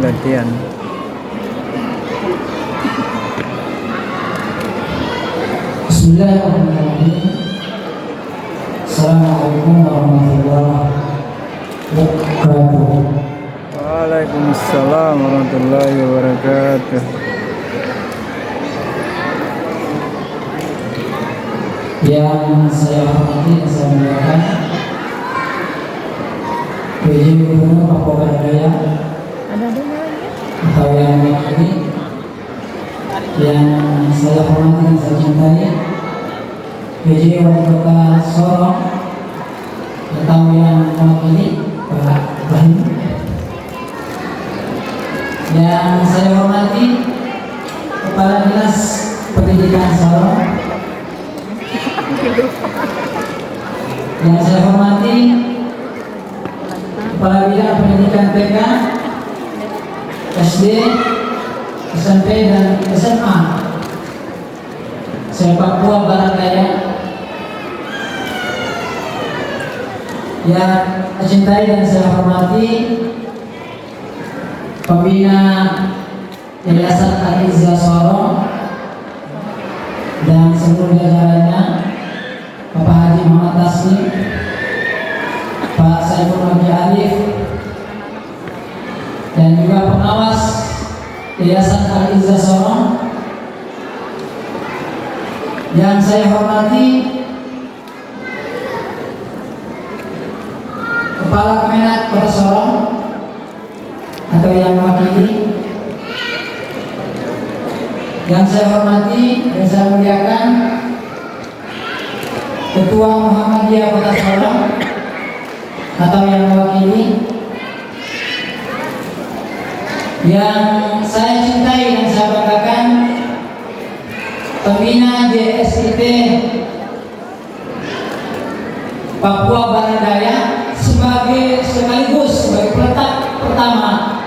gantian. Bismillahirrahmanirrahim. Assalamualaikum warahmatullahi wabarakatuh. Waalaikumsalam warahmatullahi wabarakatuh. Yang saya hormati dan saya muliakan PJ Gubernur Papua Barat Daya atau yang mewakili, yang saya hormati dan saya cintai PJ Wali Kota Sorong atau yang mewakili Pak Ibrahim, yang saya hormati Kepala Dinas Pendidikan Sorong, yang saya hormati Kepala Bidang Pendidikan TK, SD, SMP dan SMA Papua Barat Daya, yang saya cintai dan saya hormati pembina Yayasan Al-Izzah Sorong dan seluruh jajarannya, Bapak Haji Muhammad Taslim, Pak Saiful Nabi Alif, dan juga pengawas Yayasan Al-Izzah Sorong. Yang saya hormati Kepala Kemenak Kota Sorong atau yang mewakili. Yang saya hormati dan saya muliakan Ketua Muhammadiyah Kota Sorong atau yang mewakili. Yang saya cintai dan saya banggakan pembina JSIT Papua Barat Daya sekaligus sebagai peletak pertama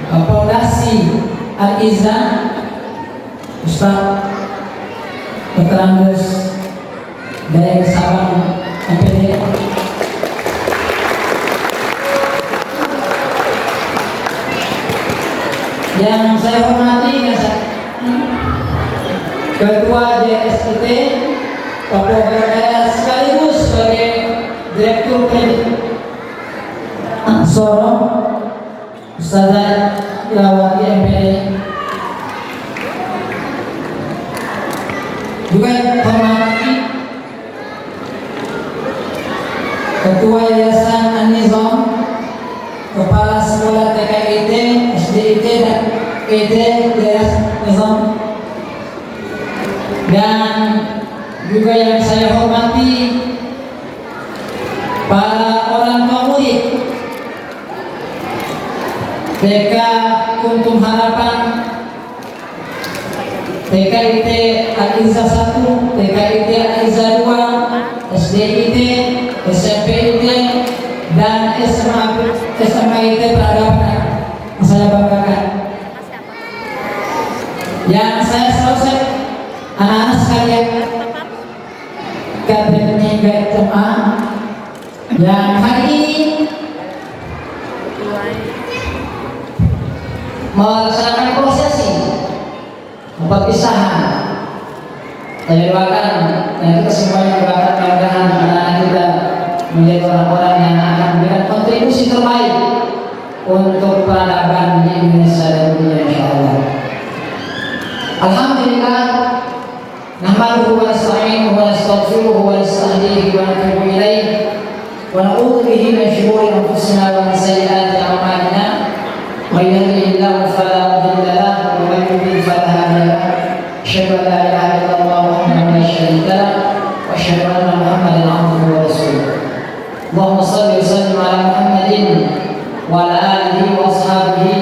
Fondasi Al-Izzah, Ustaz Dr. Andes dari Sabang MPD. Yang saya hormati Ketua JSIT Papua Barat Daya sekaligus sebagai Direktur Sorong, Ustazah Ilawati MPD. Juga hormati Ketua Yayasan An-Nizam, Kepala Sekolah TKIT, SDIT dan PT Yayasan Nizam, dan juga yang saya hormati para orang tua murid TK Kuntum Harapan, TKIT Al-Izzah 1, TKIT Al-Izzah 2, SDIT, SMPIT, dan SMIT Peradaban. Saya banggakan. Yang saya selalu anak-anak sekalian, kadernya baik jemaah yang hari ini melaksanakan prosesi perpisahan. Saya doakan dan kita semuanya doakan mudah-mudahan anak-anak kita menjadi orang-orang yang akan memberikan kontribusi terbaik untuk peradaban di Indonesia dan dunia, insyaallah. Alhamdulillah, nahmaduhu wa nasta'inuhu wa nastaghfiruhu wa nastahdihi wa natubu ilaihi wa na'udzu bihi min shururi anfusina wa min sayyiati a'malina. May yahdihillahu fala mudilla lahu wa may yudlil fala hadiya lahu. Asyhadu an la ilaha illallah wahdahu la syarika lahu wa asyhadu anna Muhammadan 'abduhu wa rasuluh. Allahumma shalli wa sallim ala Muhammadin wa ala alihi wa ashabihi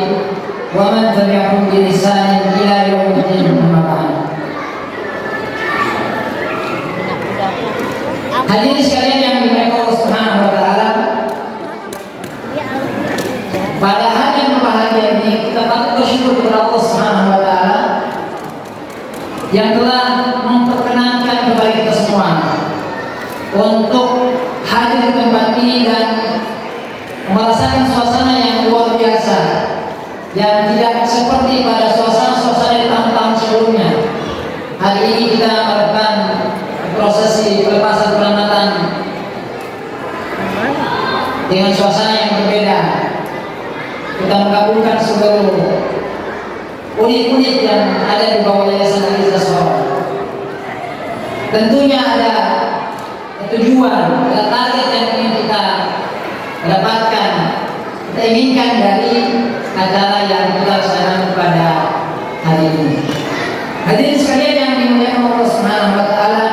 wa man tabi'ahum bi ihsan ila yaumiddin. Amma ba'd. Hadirin sekalian yang dimuliakan Allah Subhanahu wa taala, pada hari yang berbahagia ini kita patut bersyukur kepada Allah Subhanahu wa taala yang telah memperkenankan kepada kita semua untuk hadir di tempat ini dan merasakan suasana yang luar biasa dengan suasana yang berbeda. Kita menggabungkan seluruh unit-unit yang ada di bawah Yayasan Al-Izzah Sorong. Tentunya ada tujuan, ada target yang ingin kita dapatkan, kita inginkan dari acara yang kita laksanakan pada hari ini. Hadirin sekalian yang dimuliakan Allah Subhanahu wa taala,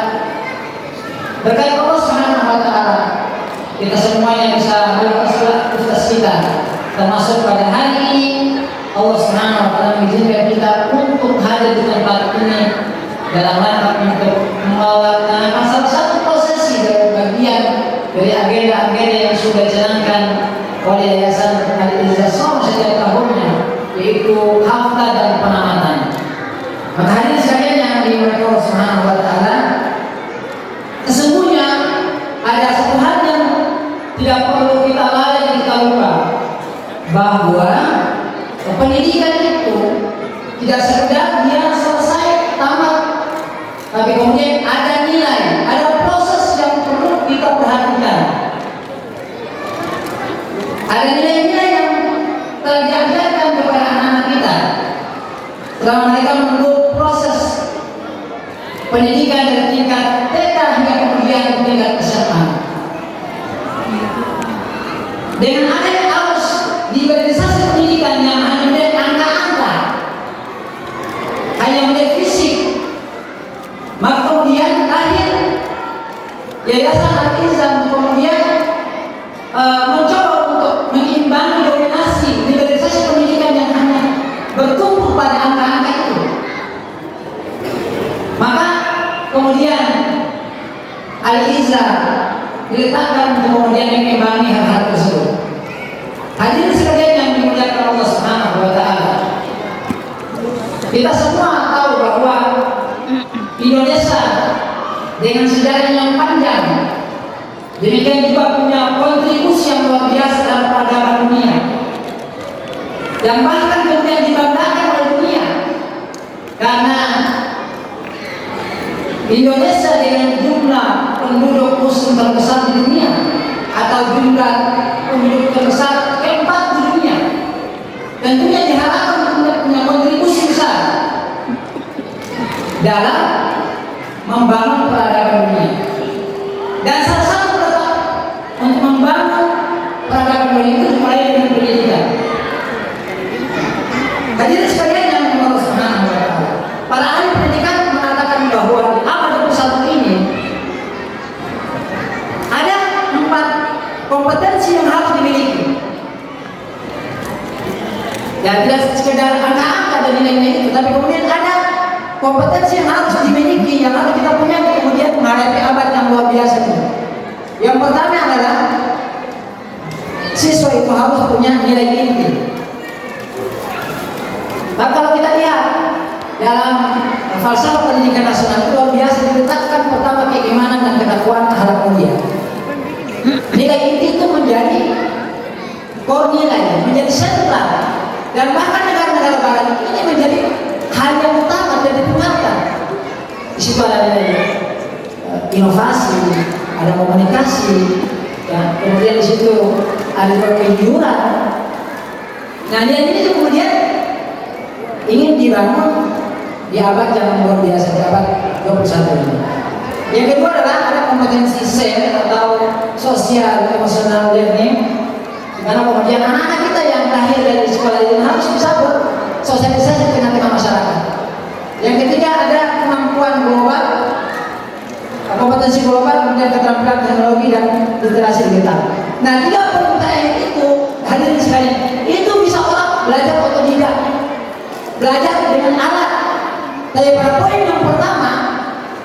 berkat Allah Subhanahu wa taala kita semuanya bisa melakukan tugas kita, termasuk pada hari ini Allah Subhanahu wa taala mengizinkan kita untuk hadir di tempat ini dalam rangka untuk melaksanakan salah satu prosesi dari bagian dari agenda-agenda yang sudah dijalankan oleh Yayasan Al-Izzah Sorong setiap tahunnya, yaitu hafta dan penamatan. Maka hadirin sekalian yang dimuliakan Allah Subhanahu wa taala, sesungguhnya ada satu hal yang tidak perlu kita lalai dan kita lupa, bahwa pendidikan itu tidak sekedar dia selesai tamat, tapi kemudian ada nilai, ada proses yang perlu kita perhatikan. Ada nilai-nilai yang telah diajarkan kepada anak-anak kita selama mereka menunggu proses pendidikan dari tingkat TK hingga kemudian tingkat SMA. Dengan adanya arus liberalisasi pendidikan yang hanya melihat angka-angka, hanya melihat fisik, maka kemudian lahir Yayasan Al-Izzah kemudian mencoba untuk mengimbangi dominasi liberalisasi pendidikan yang hanya bertumpu pada angka-angka itu. Maka kemudian Al-Izzah diletakkan untuk kemudian mengimbangi hal-hal tersebut. Hadirin sekalian yang dimuliakan Allah Subhanahu wa taala, kita semua tahu bahwa Indonesia dengan sejarah yang panjang, demikian juga punya kontribusi yang luar biasa dalam peradaban dunia, yang bahkan kemudian dibanggakan oleh dunia, karena Indonesia dengan jumlah penduduk muslim terbesar di dunia, atau jumlah penduduk terbesar keempat di dunia, tentunya diharapkan untuk punya kontribusi besar dalam membangun peradaban dunia. Dan salah satu letak untuk membangun peradaban dunia itu dimulai dengan pendidikan. Hadirin sekalian yang Allah Subhanahu wa taala, para ahli pendidikan mengatakan bahwa di abad 21 ini ada 4 kompetensi yang harus dimiliki. Ya, tidak sekedar angka-angka dan nilai-nilai itu, tapi kemudian ada kompetensi yang harus dimiliki, yang harus kita punya kemudian menghadapi abad yang luar biasa ini. Yang pertama adalah siswa itu harus punya nilai inti. Nah, kalau kita lihat dalam falsafah pendidikan nasional itu luar biasa diletakkan pertama keimanan dan ketakwaan akhlak mulia. Nilai inti itu menjadi core nilai, menjadi sentral, dan bahkan negara-negara barat ini menjadi hal yang utama dan ditinggalkan. Di situ ada nilai inovasi, ada komunikasi, ya, kemudian di situ ada kejujuran. Nah, ini kemudian ingin dibangun di abad yang luar biasa, di abad 21 ini. Yang kedua adalah ada kompetensi SEL atau social emotional learning, karena kemudian anak-anak kita yang lahir dari sekolah ini harus bisa bersosialisasi dengan tengah masyarakat. Yang ketiga ada kemampuan global, kompetensi global, kemudian keterampilan teknologi dan literasi digital. Nah, 3 perintah itu hadirin sekalian, itu bisa orang belajar otodidak, belajar dengan alat. Tapi pada poin yang pertama,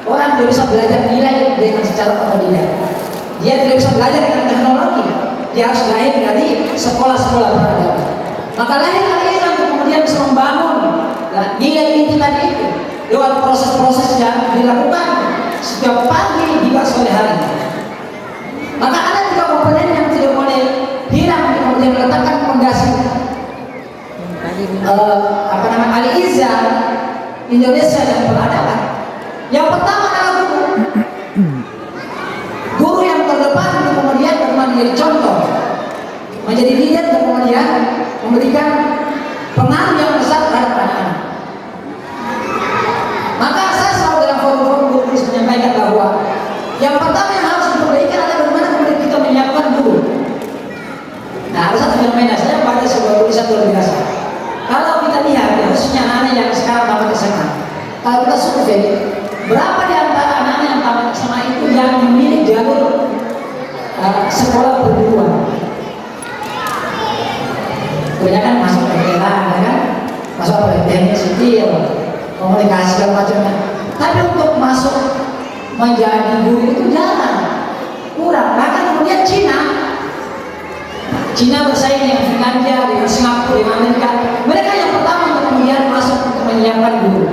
orang tidak bisa belajar nilai dengan secara otodidak. Dia tidak bisa belajar dengan teknologi. Dia harus lahir dari sekolah-sekolah peradaban. Maka lahir dari itu kemudian bisa membangun nilai inti tadi itu lewat proses-proses yang dilakukan setiap pagi hingga sore hari. Maka ada 3 komponen yang tidak boleh hilang, kemudian meletakkan fondasi Al-Izzah Indonesia dan peradaban. Yang pertama adalah guru yang terdepan, kemudian bagaimana menjadi contoh fenomena. Saya baca sebuah tulisan luar biasa. Kalau kita lihat, ya, khususnya anak-anak yang sekarang tamat SMA, kalau kita survei, berapa di antara anak-anak yang tamat SMA itu yang memilih jalur sekolah perguruan? Kebanyakan masuk PTN, ya kan? Masuk teknik sipil, komunikasi segala macamnya. Tapi untuk masuk menjadi guru itu jarang, kurang. Bahkan kemudian Cina bersaing dengan Finlandia, dengan Singapura, dengan Amerika. Mereka yang pertama untuk kemudian masuk untuk menyiapkan guru.